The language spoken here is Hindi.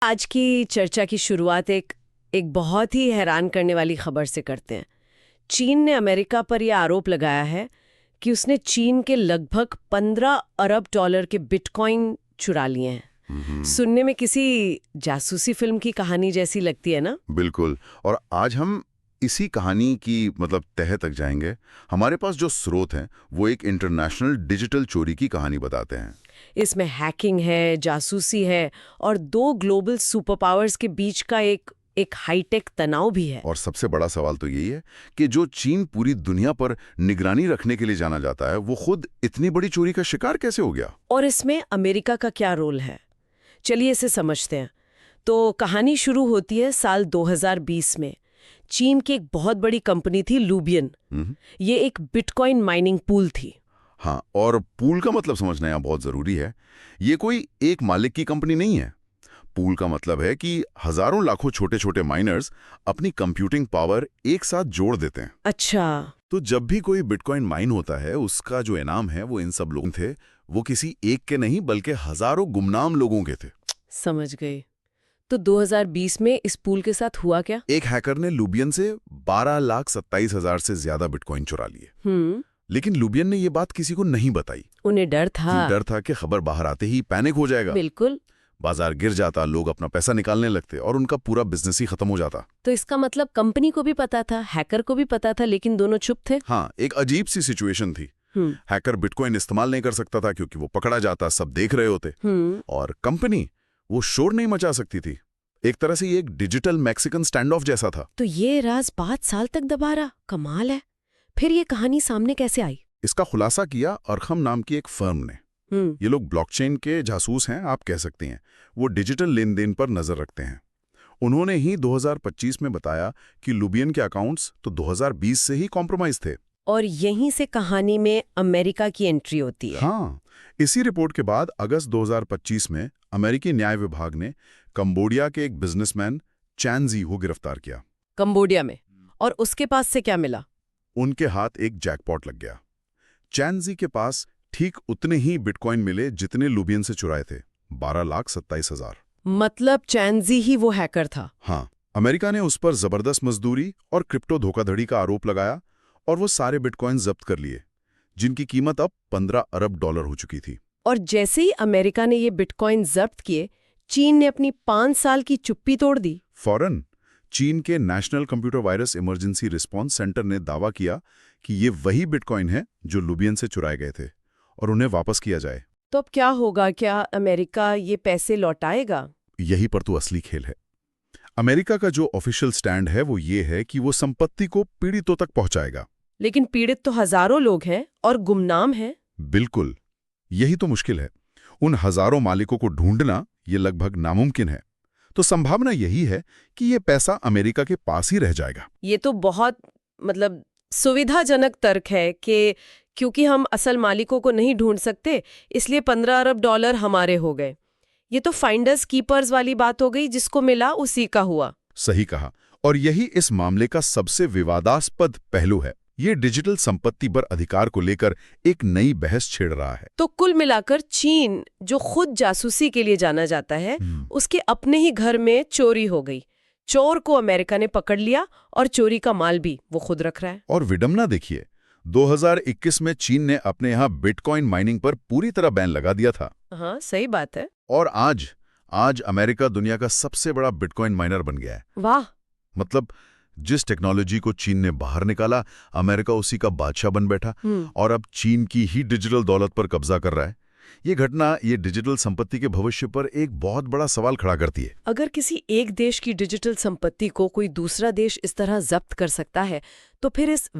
आज की चर्चा की शुरुआत एक बहुत ही हैरान करने वाली खबर से करते हैं। चीन ने अमेरिका पर यह आरोप लगाया है कि उसने चीन के लगभग 15 अरब डॉलर के बिटकॉइन चुरा लिए हैं। सुनने में किसी जासूसी फिल्म की कहानी जैसी लगती है ना? बिल्कुल। और आज हम इसी कहानी की तह तक जाएंगे। हमारे पास जो स्रोत हैं वो एक इंटरनेशनल डिजिटल चोरी की कहानी बताते हैं। इसमें हैकिंग है, जासूसी है और दो ग्लोबल सुपर पावर्स के बीच का एक हाईटेक तनाव भी है। और सबसे बड़ा सवाल तो यही है कि जो चीन पूरी दुनिया पर निगरानी रखने के लिए जाना जाता है, वो खुद इतनी बड़ी चोरी का शिकार कैसे हो गया? और इसमें अमेरिका का क्या रोल है? चलिए इसे समझते हैं। तो कहानी शुरू होती है साल 2020 में। चीन की एक बहुत बड़ी कंपनी थी लूबियन। ये एक बिटकॉइन माइनिंग पूल थी। हाँ, और पूल का मतलब समझना यहाँ बहुत जरूरी है। ये कोई एक मालिक की कंपनी नहीं है। पूल का मतलब है कि हजारों लाखों छोटे छोटे माइनर्स अपनी कंप्यूटिंग पावर एक साथ जोड़ देते हैं। अच्छा। तो जब भी कोई बिटकॉइन माइन होता है, उसका जो इनाम है वो इन सब लोग थे। वो किसी एक के नहीं बल्कि हजारों गुमनाम लोगों के थे। समझ गई। तो 2020 में इस पूल के साथ हुआ क्या? एक हैकर ने लूबियन से 12,27,000 से ज्यादा बिटकॉइन चुरा लिए। लेकिन लूबियन ने ये बात किसी को नहीं बताई। उन्हें डर था कि खबर बाहर आते ही पैनिक हो जाएगा। बिल्कुल। बाजार गिर जाता, लोग अपना पैसा निकालने लगते और उनका पूरा बिजनेस ही खत्म हो जाता। तो इसका मतलब कंपनी को भी पता था, हैकर को भी पता था, लेकिन दोनों चुप थे। हाँ, एक अजीब सी सिचुएशन थी। हैकर बिटकॉइन इस्तेमाल नहीं कर सकता था क्योंकि वो पकड़ा जाता, सब देख रहे होते। और कंपनी वो शोर नहीं मचा सकती थी। एक तरह से ये एक डिजिटल मैक्सिकन स्टैंड ऑफ जैसा था। तो ये राज 5 साल तक दबा रहा। कमाल है। फिर ये कहानी सामने कैसे आई? इसका खुलासा किया अरखम नाम की एक फर्म ने। ये लोग ब्लॉकचेन के जासूस हैं, आप कह सकती हैं। वो डिजिटल लेन देन पर नजर रखते हैं। उन्होंने ही 2025 में बताया कि लूबियन के अकाउंट्स तो 2020 से ही कॉम्प्रोमाइज थे। और यहीं से कहानी में अमेरिका की एंट्री होती है। हाँ, इसी रिपोर्ट के बाद अगस्त 2025 में अमेरिकी न्याय विभाग ने कंबोडिया के एक बिजनेसमैन चैन जी को गिरफ्तार किया। कंबोडिया में? और उसके पास से क्या मिला? उनके हाथ एक जैकपॉट लग गया। चैन जी के पास ठीक उतने ही बिटकॉइन मिले जितने लूबियन से चुराए थे, 12,27,000। मतलब चैन जी ही वो हैकर था? हाँ। अमेरिका ने उस पर जबरदस्त मजदूरी और क्रिप्टो धोखाधड़ी का आरोप लगाया और वो सारे बिटकॉइन जब्त कर लिए, जिनकी कीमत अब 15 अरब डॉलर हो चुकी थी। और जैसे ही अमेरिका ने ये बिटकॉइन जब्त किए, चीन ने अपनी 5 साल की चुप्पी तोड़ दी। फौरन चीन के national computer virus emergency response centre ने दावा किया कि ये वही बिटकॉइन है जो लूबियन से चुराए गए थे और उन्हें वापस किया जाए। तो अब क्या होगा? क्या अमेरिका ये पैसे लौटाएगा? यही पर तो असली खेल है। अमेरिका का जो ऑफिशियल स्टैंड है वो ये है कि वो संपत्ति को पीड़ितों तक पहुंचाएगा। लेकिन पीड़ित तो हजारों लोग हैं और गुमनाम हैं। बिल्कुल, यही तो मुश्किल है। उन हजारों मालिकों को ढूंढना ये लगभग नामुमकिन है। तो संभावना यही है कि ये पैसा अमेरिका के पास ही रह जाएगा। ये तो बहुत सुविधाजनक तर्क है कि क्योंकि हम असल मालिकों को नहीं ढूंढ सकते, इसलिए 15 अरब डॉलर हमारे हो गए। ये तो फाइंडर्स कीपर्स वाली बात हो गई, जिसको मिला उसी का हुआ। सही कहा। और यही इस मामले का सबसे विवादास्पद पहलू है। ये डिजिटल संपत्ति पर अधिकार को लेकर एक नई बहस छेड़ रहा है। तो कुल मिलाकर चीन, जो खुद जासूसी के लिए जाना जाता है, उसके अपने ही घर में चोरी हो गई। चोर को अमेरिका ने पकड़ लिया और चोरी का माल भी वो खुद रख रहा है। और विडंबना देखिए, 2021 में चीन ने अपने यहाँ बिटकॉइन माइनिंग पर पूरी तरह बैन लगा दिया था। हाँ, सही बात है। और आज अमेरिका दुनिया का सबसे बड़ा बिटकॉइन माइनर बन गया है। वाह। मतलब जिस टेक्नोलॉजी को चीन ने बाहर निकाला, अमेरिका उसी का बादशाह बन बैठा और अब चीन की ही डिजिटल दौलत पर कब्जा कर रहा है। ये घटना ये डिजिटल संपत्ति के भविष्य पर एक बहुत बड़ा सवाल खड़ा करती है। अगर किसी एक देश की डिजिटल संपत्ति को कोई दूसरा देश इस तरह जब्त कर सकता है, तो फिर इस